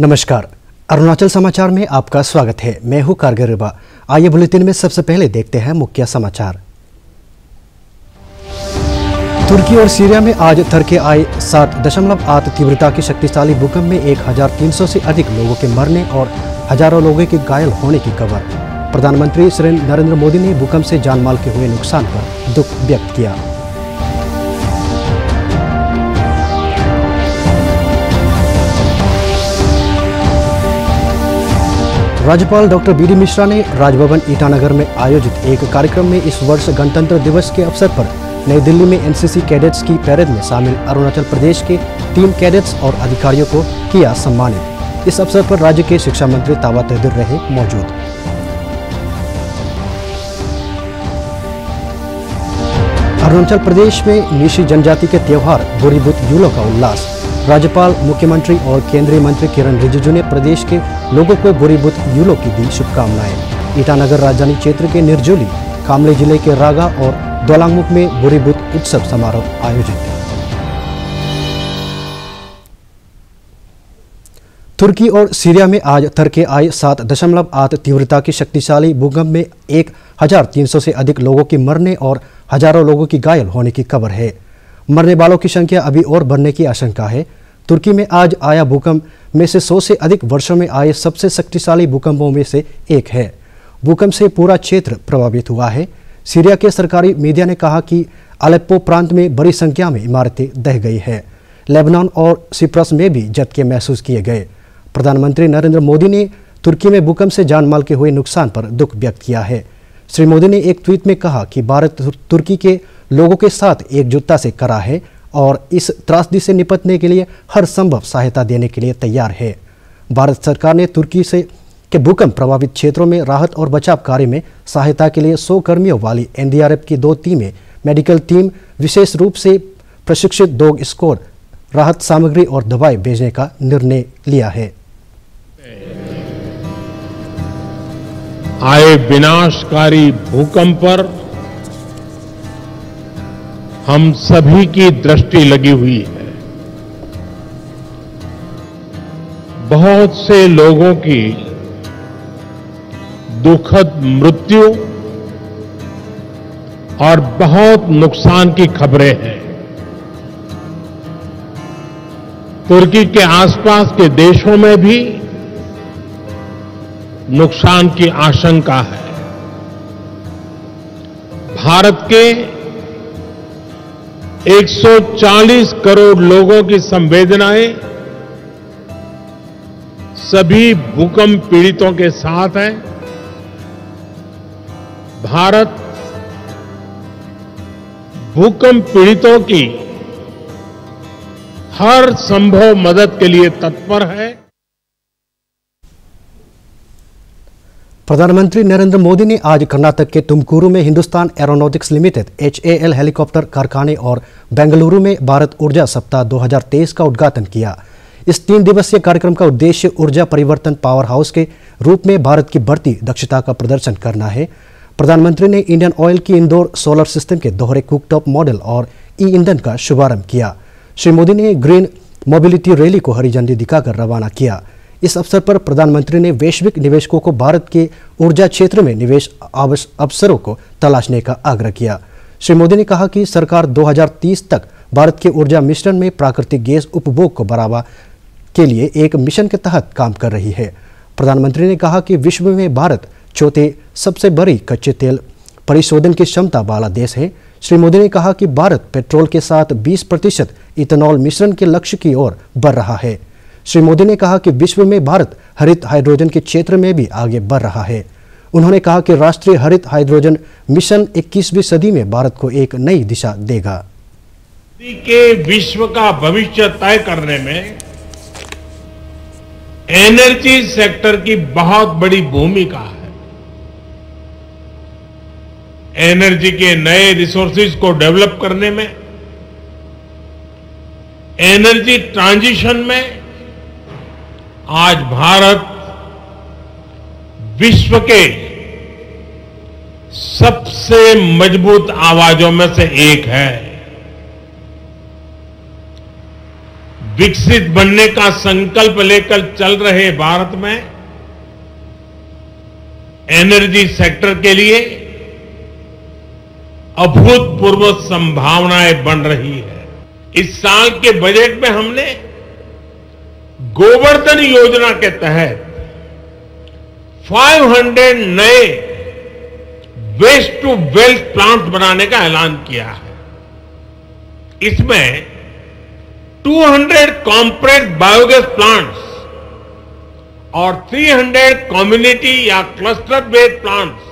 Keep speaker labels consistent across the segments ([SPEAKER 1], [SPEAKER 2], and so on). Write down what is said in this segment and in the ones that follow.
[SPEAKER 1] नमस्कार, अरुणाचल समाचार में आपका स्वागत है। मैं हूं कारगिल रिबा। आइए बुलेटिन में सबसे पहले देखते हैं मुख्य समाचार। तुर्की और सीरिया में आज तड़के आए 7.8 तीव्रता की शक्तिशाली भूकंप में 1300 से अधिक लोगों के मरने और हजारों लोगों के घायल होने की खबर। प्रधानमंत्री श्री नरेंद्र मोदी ने भूकंप से जानमाल के हुए नुकसान पर दुख व्यक्त किया। राज्यपाल डॉक्टर बी डी मिश्रा ने राजभवन ईटानगर में आयोजित एक कार्यक्रम में इस वर्ष गणतंत्र दिवस के अवसर पर नई दिल्ली में एनसीसी कैडेट्स की पैरेड में शामिल अरुणाचल प्रदेश के 3 कैडेट्स और अधिकारियों को किया सम्मानित। इस अवसर पर राज्य के शिक्षा मंत्री ताबा तेदिर रहे मौजूद। अरुणाचल प्रदेश में नीशी जनजाति के त्योहार बोरीबुत यूलो का उल्लास। राज्यपाल, मुख्यमंत्री और केंद्रीय मंत्री किरण रिजिजू ने प्रदेश के लोगों को बोरीबुत यूलो की दी शुभकामनाएं। ईटानगर राजधानी क्षेत्र के निर्जोली, कामले जिले के रागा और दोलांगमुख में बोरीबुत उत्सव समारोह आयोजित। तुर्की और सीरिया में आज तड़के आए 7.8 तीव्रता की शक्तिशाली भूकंप में 1300 से अधिक लोगों की मरने और हजारों लोगों की घायल होने की खबर है। मरने वालों की संख्या अभी और बढ़ने की आशंका है। तुर्की में आज आया भूकंप में से 100 से अधिक वर्षों में आए सबसे शक्तिशाली भूकंपों में से एक है। भूकंप से पूरा क्षेत्र प्रभावित हुआ है। सीरिया के सरकारी मीडिया ने कहा कि अलेप्पो प्रांत में बड़ी संख्या में इमारतें ढह गई है। लेबनान और सिप्रस में भी झटके महसूस किए गए। प्रधानमंत्री नरेंद्र मोदी ने तुर्की में भूकंप से जानमाल के हुए नुकसान पर दुख व्यक्त किया है। श्री मोदी ने एक ट्वीट में कहा कि भारत तुर्की के लोगों के साथ एकजुटता से खड़ा है और इस त्रासदी से निपटने के लिए हर संभव सहायता देने के लिए तैयार है। भारत सरकार ने तुर्की के भूकंप प्रभावित क्षेत्रों में राहत और बचाव कार्य में सहायता के लिए 100 कर्मियों वाली एनडीआरएफ की 2 टीमें, मेडिकल टीम, विशेष रूप से प्रशिक्षित डॉग स्क्वाड, राहत सामग्री और दवाई भेजने का निर्णय लिया है।
[SPEAKER 2] आए विनाशकारी भूकंप पर हम सभी की दृष्टि लगी हुई है। बहुत से लोगों की दुखद मृत्यु और बहुत नुकसान की खबरें हैं। तुर्की के आसपास के देशों में भी नुकसान की आशंका है। भारत के 140 करोड़ लोगों की संवेदनाएं सभी भूकंप पीड़ितों के साथ है। भारत भूकंप पीड़ितों की हर संभव मदद के लिए तत्पर है।
[SPEAKER 1] प्रधानमंत्री नरेंद्र मोदी ने आज कर्नाटक के तुमकुरू में Hindustan aeronautics limited HAL helicopter कारखाने और बेंगलुरु में भारत ऊर्जा सप्ताह 2023 का उद्घाटन किया। इस 3 दिवसीय कार्यक्रम का उद्देश्य ऊर्जा परिवर्तन पावर हाउस के रूप में भारत की बढ़ती दक्षता का प्रदर्शन करना है। प्रधानमंत्री ने इंडियन ऑयल की इंदौर सोलर सिस्टम के दोहरे कुकटॉप मॉडल और ईंधन का शुभारंभ किया। श्री मोदी ने ग्रीन मोबिलिटी रैली को हरी झंडी दिखाकर रवाना किया। इस अवसर पर प्रधानमंत्री ने वैश्विक निवेशकों को भारत के ऊर्जा क्षेत्र में निवेश अवसरों को तलाशने का आग्रह किया। श्री मोदी ने कहा कि सरकार 2030 तक भारत के ऊर्जा मिश्रण में प्राकृतिक गैस उपभोग को बढ़ावा के लिए एक मिशन के तहत काम कर रही है। प्रधानमंत्री ने कहा कि विश्व में भारत चौथे सबसे बड़ी कच्चे तेल परिशोधन की क्षमता वाला देश है। श्री मोदी ने कहा कि भारत पेट्रोल के साथ 20% इथेनॉल मिश्रण के लक्ष्य की ओर बढ़ रहा है। श्री मोदी ने कहा कि विश्व में भारत हरित हाइड्रोजन के क्षेत्र में भी आगे बढ़ रहा है। उन्होंने कहा कि राष्ट्रीय हरित हाइड्रोजन मिशन 21वीं सदी में भारत को एक नई दिशा देगा।
[SPEAKER 2] के विश्व का भविष्य तय करने में एनर्जी सेक्टर की बहुत बड़ी भूमिका है। एनर्जी के नए रिसोर्सेज को डेवलप करने में, एनर्जी ट्रांजिशन में आज भारत विश्व के सबसे मजबूत आवाजों में से एक है। विकसित बनने का संकल्प लेकर चल रहे भारत में एनर्जी सेक्टर के लिए अभूतपूर्व संभावनाएं बन रही है। इस साल के बजट में हमने गोवर्धन योजना के तहत 500 नए वेस्ट टू वेल्थ प्लांट बनाने का ऐलान किया है। इसमें 200 कॉम्प्रेस्ड बायोगैस प्लांट्स और 300 कम्युनिटी या क्लस्टर बेस्ड प्लांट्स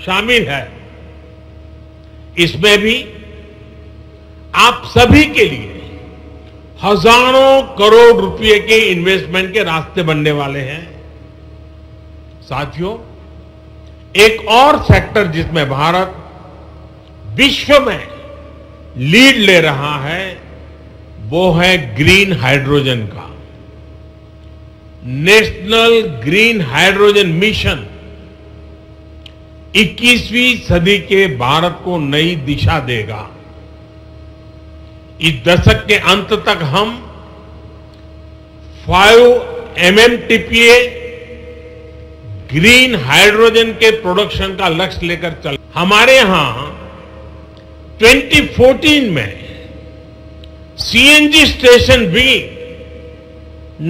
[SPEAKER 2] शामिल है। इसमें भी आप सभी के लिए हजारों करोड़ रुपए के इन्वेस्टमेंट के रास्ते बनने वाले हैं। साथियों, एक और सेक्टर जिसमें भारत विश्व में लीड ले रहा है वो है ग्रीन हाइड्रोजन का। नेशनल ग्रीन हाइड्रोजन मिशन 21वीं सदी के भारत को नई दिशा देगा। इस दशक के अंत तक हम 5 MMTPA ग्रीन हाइड्रोजन के प्रोडक्शन का लक्ष्य लेकर चल। हमारे यहां 2014 में CNG स्टेशन भी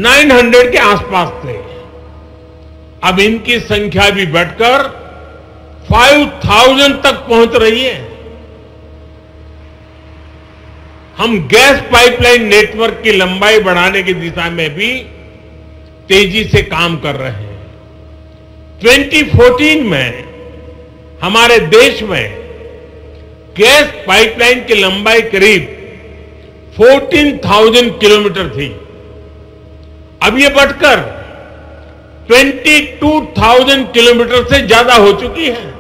[SPEAKER 2] 900 के आसपास थे। अब इनकी संख्या भी बढ़कर 5000 तक पहुंच रही है। हम गैस पाइपलाइन नेटवर्क की लंबाई बढ़ाने की दिशा में भी तेजी से काम कर रहे हैं। 2014 में हमारे देश में गैस पाइपलाइन की लंबाई करीब 14,000 किलोमीटर थी। अब ये बढ़कर 22,000 किलोमीटर से ज्यादा हो चुकी है।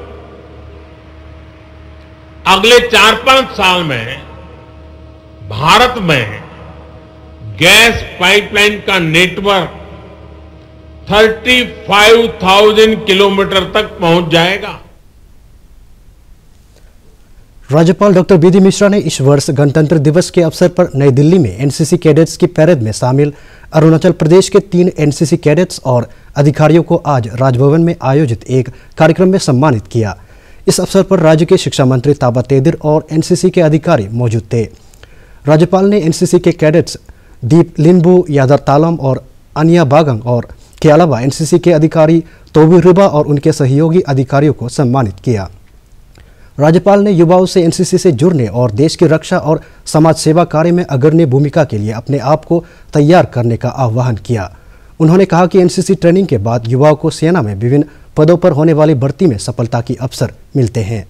[SPEAKER 2] अगले 4-5 साल में भारत में गैस पाइपलाइन का नेटवर्क 35,000 किलोमीटर तक पहुंच जाएगा।
[SPEAKER 1] राज्यपाल डॉक्टर बी डी मिश्रा ने इस वर्ष गणतंत्र दिवस के अवसर पर नई दिल्ली में एनसीसी कैडेट्स की पैरेड में शामिल अरुणाचल प्रदेश के 3 एनसीसी कैडेट्स और अधिकारियों को आज राजभवन में आयोजित एक कार्यक्रम में सम्मानित किया। इस अवसर पर राज्य के शिक्षा मंत्री ताबा तेदिर और एनसीसी के अधिकारी मौजूद थे। राज्यपाल ने एनसीसी के कैडेट्स दीप लिंबू, यादर तालम और अनिया बागंग और के अलावा एनसीसी के अधिकारी तोबी रिबा और उनके सहयोगी अधिकारियों को सम्मानित किया। राज्यपाल ने युवाओं से एनसीसी से जुड़ने और देश की रक्षा और समाज सेवा कार्य में अग्रणी भूमिका के लिए अपने आप को तैयार करने का आह्वान किया। उन्होंने कहा कि एनसीसी ट्रेनिंग के बाद युवाओं को सेना में विभिन्न पदों पर होने वाली भर्ती में सफलता के अवसर मिलते हैं।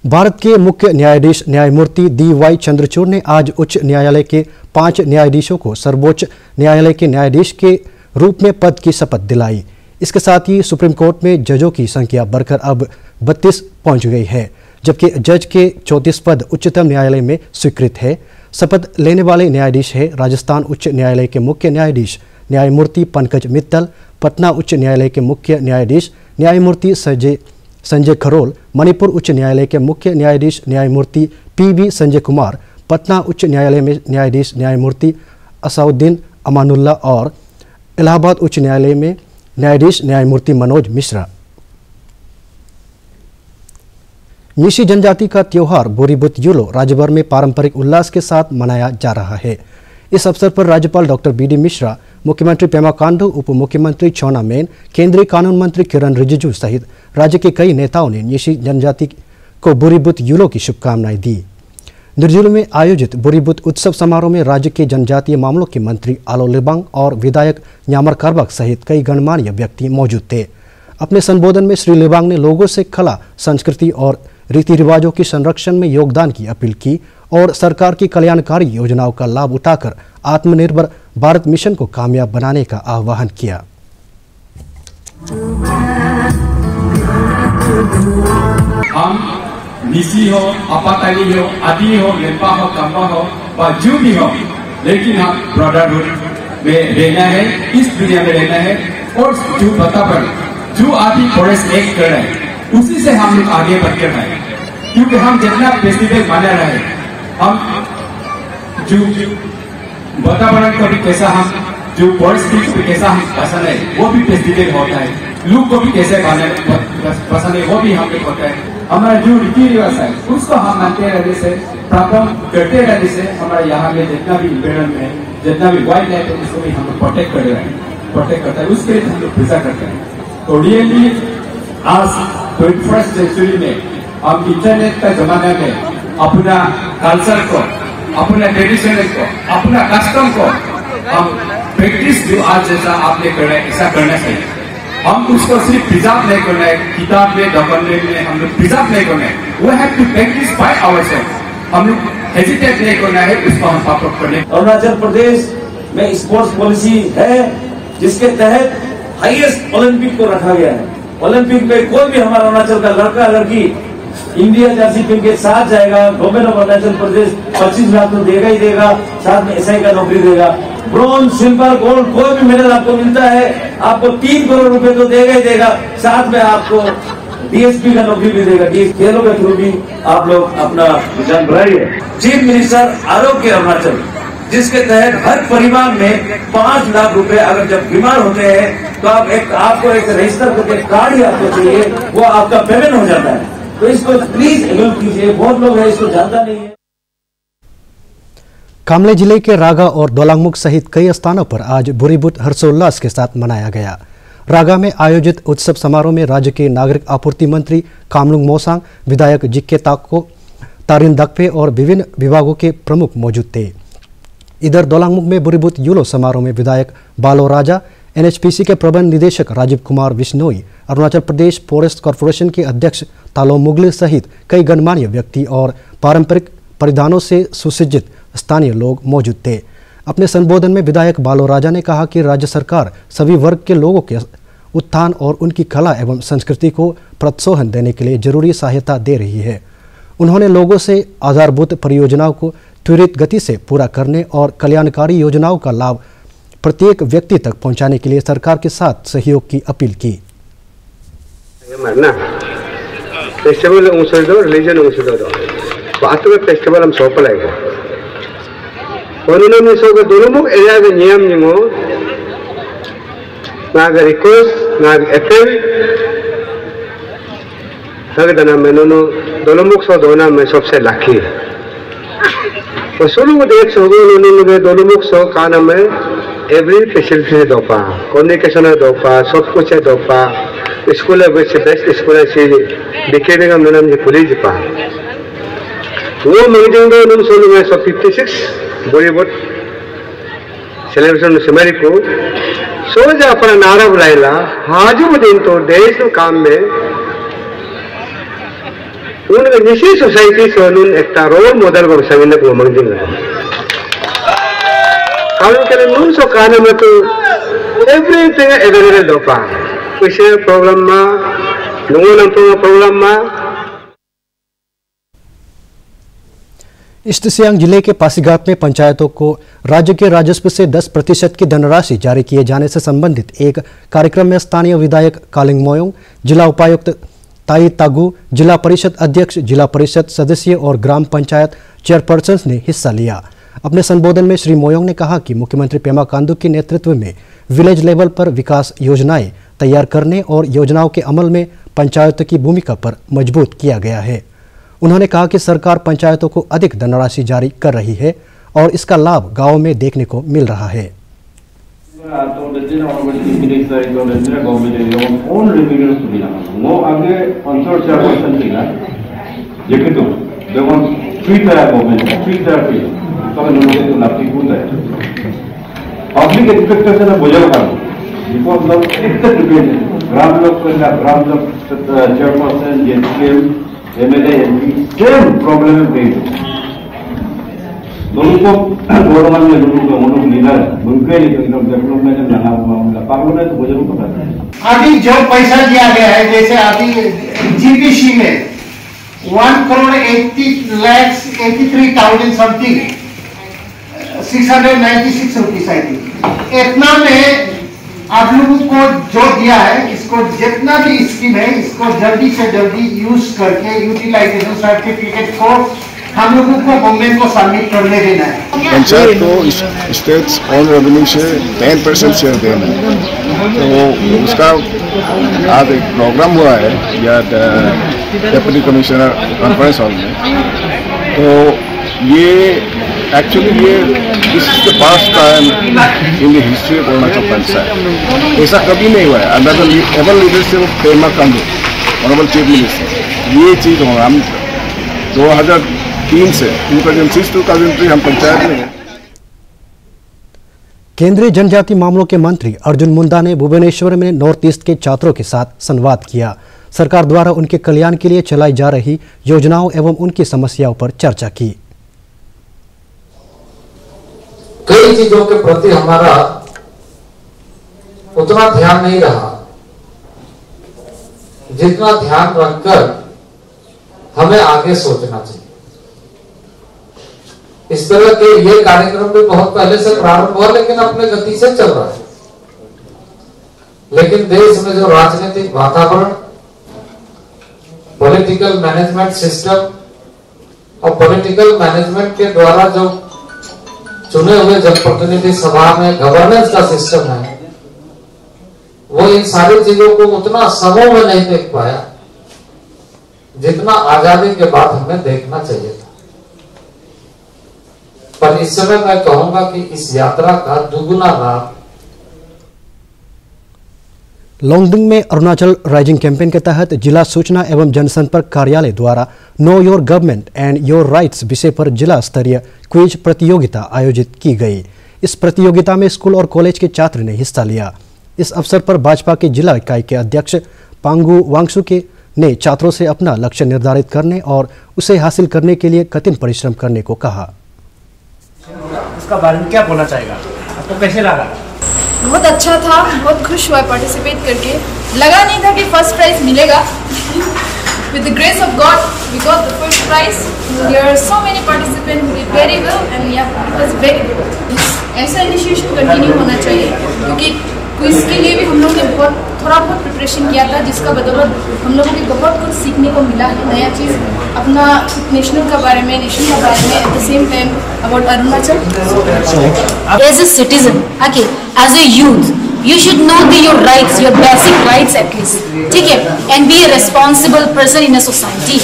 [SPEAKER 1] भारत के मुख्य न्यायाधीश न्यायमूर्ति DY चंद्रचूड़ ने आज उच्च न्यायालय के 5 न्यायाधीशों को सर्वोच्च न्यायालय के न्यायाधीश के रूप में पद की शपथ दिलाई। इसके साथ ही सुप्रीम कोर्ट में जजों की संख्या बढ़कर अब 32 पहुंच गई है, जबकि जज के 34 पद उच्चतम न्यायालय में स्वीकृत है। शपथ लेने वाले न्यायाधीश है राजस्थान उच्च न्यायालय के मुख्य न्यायाधीश न्यायमूर्ति पंकज मित्तल, पटना उच्च न्यायालय के मुख्य न्यायाधीश न्यायमूर्ति संजय खरोल, मणिपुर उच्च न्यायालय के मुख्य न्यायाधीश न्यायमूर्ति PB संजय कुमार, पटना उच्च न्यायालय में न्यायाधीश न्यायमूर्ति असाउद्दीन अमानुल्ला और इलाहाबाद उच्च न्यायालय में न्यायाधीश न्यायमूर्ति मनोज मिश्रा। न्यीशी जनजाति का त्योहार बोरीबुत यूलो राज्य भर में पारंपरिक उल्लास के साथ मनाया जा रहा है। इस अवसर पर राज्यपाल डॉक्टर BD मिश्रा, मुख्यमंत्री पेमा खांडू, उप मुख्यमंत्री चौना मेन, केंद्रीय कानून मंत्री किरण रिजिजू सहित राज्य के कई नेताओं ने न्यीशी जनजाति को बोरीबुत यूलो की शुभकामनाएं दी। निर्जुली में आयोजित बोरीबुत उत्सव समारोह में राज्य के जनजातीय मामलों के मंत्री आलो लिबांग और विधायक न्यामर कारबाक सहित कई गणमान्य व्यक्ति मौजूद थे। अपने संबोधन में श्री लिबांग ने लोगों से कला, संस्कृति और रीति रिवाजों के संरक्षण में योगदान की अपील की और सरकार की कल्याणकारी योजनाओं का लाभ उठाकर आत्मनिर्भर भारत मिशन को कामयाब बनाने का आह्वान किया।
[SPEAKER 3] हम निसी हो, अपाताली हो, आदि हो, लेपा हो, कम्बा हो, बाजूबी हो, लेकिन हम ब्रदरहुड में रहना है, इस दुनिया में रहना है। और जो वातावरण जो अभी फॉरेस्ट एक्ट कर रहे हैं उसी से हम लोग आगे बढ़ते हैं, क्योंकि हम जितना फेस्टिवल मना रहे हम जो वातावरण को भी कैसा हम जो फॉरेस्ट भी कैसा हम पसंद है वो भी फेस्टिवल होता है, लोग को भी कैसे पसंद है वो भी हम लोग होता है। हमारा जो रीति रिवाज है उसको हम मानते रहने से, प्राप्त करते रहने से हमारे यहाँ में जितना भी इन्वायरमेंट है, जितना भी वाइल्ड लाइफ है उसको भी हम लोग प्रोटेक्ट कर रहे हैं, प्रोटेक्ट करता है, उसके लिए हम लोग प्रिजर्व करते हैं। तो रियली आज 21st सेंचुरी में हम इंटरनेट का जमाना में अपना कल्चर को, अपना ट्रेडिशन को, अपना कस्टम को हम प्रैक्टिस जो आज जैसा आपने कर रहे हैं ऐसा करना चाहिए। हम उसको सिर्फ प्रिजर्व नहीं करना है, किताब में डॉक्यूमेंट में हम लोग प्रिजर्व नहीं करना है, वो have to practice by ourselves. हम लोग हेजिटेट नहीं करना है, उसको हम पाप करने।
[SPEAKER 4] अरुणाचल प्रदेश में स्पोर्ट्स पॉलिसी है जिसके तहत हाईएस्ट ओलंपिक को रखा गया है। ओलंपिक में कोई भी हमारा अरुणाचल का लड़का लड़की इंडिया जर्सी पहन के साथ जाएगा, गवर्नमेंट ऑफ अरुणाचल प्रदेश 25 लाख तो देगा ही देगा, साथ में एसआई का नौकरी देगा। ब्रॉन्ज, सिल्वर, गोल्ड कोई भी मेडल आपको मिलता है, आपको 3 करोड़ रुपए तो देगा ही देगा, साथ में आपको डीएसपी का नौकरी भी देगा। खेलों के थ्रू भी आप लोग अपना रुझान बढ़ाइए। चीफ मिनिस्टर आरोग्य अरुणाचल, जिसके तहत हर परिवार में 5 लाख रुपए अगर जब बीमार होते हैं तो आपको एक रजिस्टर करके कार्ड ही आपको चाहिए, वो आपका पेमेंट हो जाता है। तो इसको प्लीज अवेल कीजिए, बहुत लोग हैं इसको जानता नहीं है।
[SPEAKER 1] कामले जिले के रागा और दोलांगमुख सहित कई स्थानों पर आज बुरीबुत हर्षोल्लास के साथ मनाया गया। रागा में आयोजित उत्सव समारोह में राज्य के नागरिक आपूर्ति मंत्री कामलुंग मोसांग, विधायक जिक्के ताको, तारिन दकपे और विभिन्न विभागों के प्रमुख मौजूद थे। इधर दोलांगमुख में बुरीबुत यूलो समारोह में विधायक बालो राजा, एनएचपीसी के प्रबंध निदेशक राजीव कुमार बिश्नोई, अरुणाचल प्रदेश फॉरेस्ट कॉर्पोरेशन के अध्यक्ष तालो मुगले सहित कई गणमान्य व्यक्ति और पारंपरिक परिधानों से सुसज्जित स्थानीय लोग मौजूद थे। अपने संबोधन में विधायक बालो राजा ने कहा कि राज्य सरकार सभी वर्ग के लोगों के उत्थान और उनकी कला एवं संस्कृति को प्रोत्साहन देने के लिए जरूरी सहायता दे रही है। उन्होंने लोगों से आधारभूत परियोजनाओं को त्वरित गति से पूरा करने और कल्याणकारी योजनाओं का लाभ प्रत्येक व्यक्ति तक पहुंचाने के लिए सरकार के साथ सहयोग की अपील की।
[SPEAKER 5] फेस्टिवल रिलीजन फेस्टिवल हम सोपलाएगा उन्होंने सो दोनों एरिया के नियम निमो नाग रिक्वेस्ट नाग एफएम नागदना में दोनों सो दोना में सबसे लाखी और सोलू को देख सो दोनों सो काना में एवरी फैसिलिटी है दोपा, कम्युनिकेशन है दोपा, सब कुछ है दोपा, स्कूल है बेस्ट स्कूल है सी डिकेडिंग हम नाम जी पुलिस पा वो मीटिंग दो उन सोलू में सब 56 बॉलीवुड सेलिब्रेशन सेमेरी को सोचा अपना नारा बुलाएला हाजू दिन तो देश के काम में उनके निश्चित सोसाइटी से उन एक रोल मॉडल को संगीत को मंदिर कारण के लिए सो काने में तो एवरीथिंग अवेलेबल दोपा किसी प्रॉब्लम में नून प्रॉब्लम में।
[SPEAKER 1] ईस्ट सियांग जिले के पासीघाट में पंचायतों को राज्य के राजस्व से 10% की धनराशि जारी किए जाने से संबंधित एक कार्यक्रम में स्थानीय विधायक कालिंग मोयोंग, जिला उपायुक्त ताई तागू, जिला परिषद अध्यक्ष, जिला परिषद सदस्य और ग्राम पंचायत चेयरपर्सन ने हिस्सा लिया। अपने संबोधन में श्री मोयोंग ने कहा कि मुख्यमंत्री पेमा खांडू के नेतृत्व में विलेज लेवल पर विकास योजनाएं तैयार करने और योजनाओं के अमल में पंचायतों की भूमिका पर मजबूत किया गया है। उन्होंने कहा कि सरकार पंचायतों को अधिक धनराशि जारी कर रही है और इसका लाभ गांवों में देखने को मिल रहा है।
[SPEAKER 6] पब्लिक एक्सपेक्टेशन है बोझल का बिकॉज लोग ग्राम लोग chairperson JM MLA MP same problem है दोनों को गवर्नमेंट में दोनों को उन्होंने लीडर मुमकिन एकदम डेवलपमेंट में लगा हुआ पागलों ने तो बोझल को पता है।
[SPEAKER 7] अभी जो पैसा दिया गया है जैसे अभी जीपीसी में 1,80,83,000 समथिंग 696 रुपीज आई थी। इतना में आप लोगों को जो दिया है, इसको जितना भी स्कीम है इसको जल्दी से जल्दी यूज करके यूटिलाइजेशन सर्टिफिकेट को हम लोगों को गवर्नमेंट को सबमिट करने देना है।
[SPEAKER 8] पंचायत को स्टेट्स ऑन रेवेन्यू से 10% शेयर देना है। तो उसका आज एक प्रोग्राम हुआ है या डेप्यूटी कमिश्नर कॉन्फ्रेंस हॉल में। तो ये एक्चुअली ये this is the first time in the history of Arunachal panchayat. ऐसा कभी नहीं हुआ है। Under the ever leadership of Pema Khandu honourable chief minister ये चीज़ होगा। हम 2003 से 2006-2003 हम पंचायत में हैं।
[SPEAKER 1] केंद्रीय जनजाति मामलों के मंत्री अर्जुन मुंडा ने भुवनेश्वर में नॉर्थ ईस्ट के छात्रों के साथ संवाद किया। सरकार द्वारा उनके कल्याण के लिए चलाई जा रही योजनाओं एवं उनकी समस्याओं पर चर्चा की।
[SPEAKER 9] कई चीजों के प्रति हमारा उतना ध्यान नहीं रहा जितना ध्यान रखकर हमें आगे सोचना चाहिए। इस तरह के ये कार्यक्रम भी बहुत पहले से प्रारंभ हुआ, लेकिन अपने गति से चल रहा है। लेकिन देश में जो राजनीतिक वातावरण, पॉलिटिकल मैनेजमेंट सिस्टम और पॉलिटिकल मैनेजमेंट के द्वारा जो चुने हुए जनप्रतिनिधि सभा में गवर्नेंस का सिस्टम है, वो इन सारी चीजों को उतना समूह में नहीं देख पाया जितना आजादी के बाद हमें देखना चाहिए था। पर इस समय मैं कहूंगा कि इस यात्रा का दुगुना लाभ
[SPEAKER 1] लोंगडिंग में अरुणाचल राइजिंग कैंपेन के तहत जिला सूचना एवं जनसंपर्क कार्यालय द्वारा know your government and your rights विषय पर जिला स्तरीय क्विज प्रतियोगिता आयोजित की गई। इस प्रतियोगिता में स्कूल और कॉलेज के छात्र ने हिस्सा लिया। इस अवसर पर भाजपा के जिला इकाई के अध्यक्ष पांगू वांगसु ने छात्रों से अपना लक्ष्य निर्धारित करने और उसे हासिल करने के लिए कठिन परिश्रम करने को कहा।
[SPEAKER 10] इसका बारे में क्या बोलना चाहेगा, आपको कैसे लगा?
[SPEAKER 11] बहुत अच्छा था, बहुत खुश हुआ पार्टिसिपेट करके। लगा नहीं था कि फर्स्ट प्राइज मिलेगा। With the grace of God, we got the first prize. There are so many participants who did very well, and yeah, it was very good. ऐसा इनिशिएशन कंटिन्यू होना चाहिए, क्योंकि क्विज के लिए भी हम लोग ने थोड़ा बहुत प्रिपरेशन किया था, जिसका बदौलत हम लोगों को बहुत कुछ सीखने को मिला है, नया चीज़ अपना नेशनल के बारे में, नेशन के बारे में, at the same time about Arunachal.
[SPEAKER 12] As a citizen, okay, as a youth, you should know your rights, your basic rights at least, ठीक है, and be a responsible person in a society।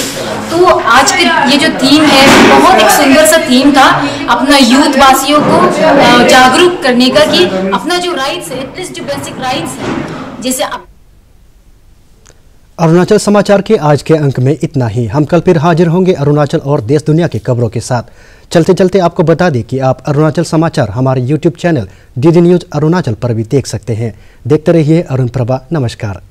[SPEAKER 12] तो आज के ये जो थीम है बहुत एक सुंदर सा थीम था, अपना यूथ वासियों को जागरूक करने का कि अपना जो राइट्स है, एटलीस्ट जो बेसिक राइट्स है, जैसे
[SPEAKER 1] अरुणाचल समाचार के आज के अंक में इतना ही। हम कल फिर हाजिर होंगे अरुणाचल और देश दुनिया की खबरों के साथ। चलते चलते आपको बता दें कि आप अरुणाचल समाचार हमारे YouTube channel DD news Arunachal पर भी देख सकते हैं। देखते रहिए अरुण प्रभा। नमस्कार।